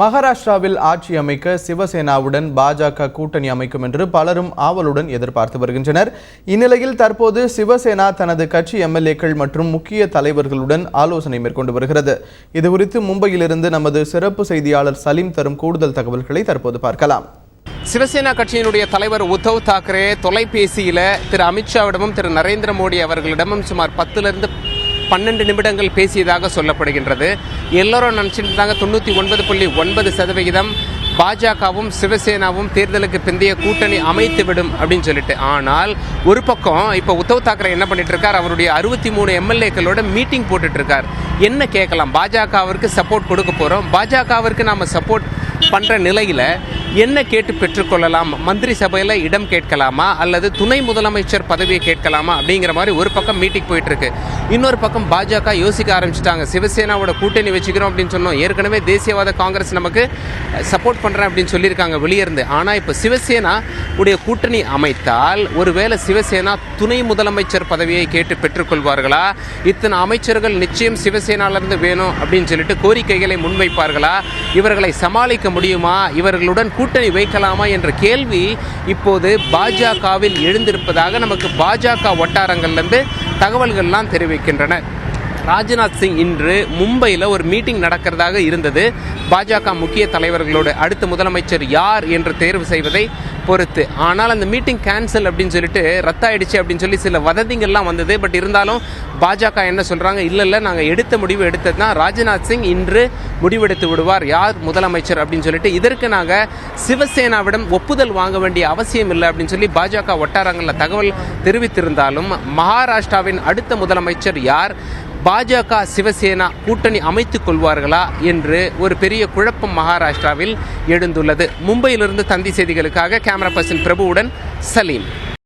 மகாராஷ்டிராவில் ஆட்சி அமைக்க சிவசேனாவுடன் பாஜக கூட்டணி அமைக்கும் என்று பலரும் ஆவலுடன் எதிர்பார்த்து வருகின்றனர். இந்நிலையில் தற்போது சிவசேனா தனது கட்சி எம்எல்ஏக்கள் மற்றும் முக்கிய தலைவர்களுடன் ஆலோசனை மேற்கொண்டு வருகிறது. இதுகுறித்து மும்பையிலிருந்து நமது சிறப்பு செய்தியாளர் சலீம் தரும் கூடுதல் தகவல்களை தற்போது பார்க்கலாம். சிவசேனா கட்சியினுடைய தலைவர் உத்தவ் தாக்கரே தொலைபேசியில் திரு அமித்ஷாவிடமும் திரு நரேந்திர மோடி அவர்களிடமும் சுமார் 10லிருந்து 12 நிமிடங்கள் பேசியதாக சொல்லப்படுகின்றது. எல்லோரும் நினைச்சிட்டு இருந்தாங்க 99.9% பாஜகவும் சிவசேனாவும் தேர்தலுக்கு பிந்தைய கூட்டணி அமைத்துவிடும் அப்படின்னு சொல்லிட்டு. ஆனால் ஒரு பக்கம் இப்போ உத்தவ் தாக்கரே என்ன பண்ணிட்டு இருக்கார், அவருடைய 63 எம்எல்ஏக்களோட மீட்டிங் போட்டுட்டு இருக்கார். என்ன கேட்கலாம், பாஜகவிற்கு சப்போர்ட் கொடுக்க போறோம், பாஜகவிற்கு நாம சப்போர்ட் பண்ற நிலையில என்ன கேட்டு பெற்றுக்கொள்ளலாம், மந்திரி சபையில இடம் கேட்கலாமா அல்லது துணை முதலமைச்சர் பதவியை கேட்கலாமா அப்படிங்கிற மாதிரி ஒரு பக்கம் மீட்டிங் போயிட்டு இருக்கு. இன்னொரு பக்கம் பாஜக யோசிக்க ஆரம்பிச்சிட்டாங்க. சிவசேனாவோட கூட்டணி வச்சுக்கிறோம் அப்படின்னு சொன்னோம், ஏற்கனவே தேசியவாத காங்கிரஸ் நமக்கு சப்போர்ட் பண்றேன் அப்படின்னு சொல்லியிருக்காங்க வெளியிருந்து. ஆனா இப்ப சிவசேனா உடைய கூட்டணி அமைத்தால் ஒருவேளை சிவசேனா துணை முதலமைச்சர் பதவியை கேட்டு பெற்றுக்கொள்வார்களா, இத்தனை அமைச்சர்கள் நிச்சயம் சிவசேனாவிலிருந்து வேணும் அப்படின்னு சொல்லிட்டு கோரிக்கைகளை முன்வைப்பார்களா, இவர்களை சமாளிக்க முடியுமா, இவர்களுடன் கூட்டணி வைக்கலாமா என்ற கேள்வி இப்போது பாஜகவில் எழுந்திருப்பதாக நமக்கு பாஜக வட்டாரங்கள்லேருந்து தகவல்கள்லாம் தெரிவிக்கின்றன. ராஜ்நாத் சிங் இன்று மும்பையில் ஒரு மீட்டிங் நடக்கிறதாக இருந்தது. பாஜக முக்கிய தலைவர்களோடு அடுத்த முதலமைச்சர் யார் என்று தேர்வு செய்வதை பொறுத்து. ஆனால் அந்த மீட்டிங் கேன்சல் அப்படின்னு சொல்லிட்டு ரத்தாயிடுச்சு அப்படின்னு சொல்லி சில வதந்திகள்லாம் வந்தது. பட் இருந்தாலும் பாஜக என்ன சொல்றாங்க, இல்லை நாங்கள் எடுத்த முடிவு எடுத்ததுனா ராஜ்நாத் சிங் இன்று முடிவெடுத்து விடுவார் யார் முதலமைச்சர் அப்படின்னு சொல்லிட்டு. இதற்கு நாங்கள் சிவசேனாவிடம் ஒப்புதல் வாங்க வேண்டிய அவசியம் இல்லை அப்படின்னு சொல்லி பாஜக வட்டாரங்களில் தகவல் தெரிவித்திருந்தாலும் மகாராஷ்டிராவின் அடுத்த முதலமைச்சர் யார், பாஜக சிவசேனா கூட்டணி அமைத்துக் கொள்வார்களா என்று ஒரு பெரிய குழப்பம் மகாராஷ்டிராவில் எழுந்துள்ளது. மும்பையிலிருந்து தந்தி செய்திகளுக்காக கேமரா பர்சன் பிரபுவுடன் சலீம்.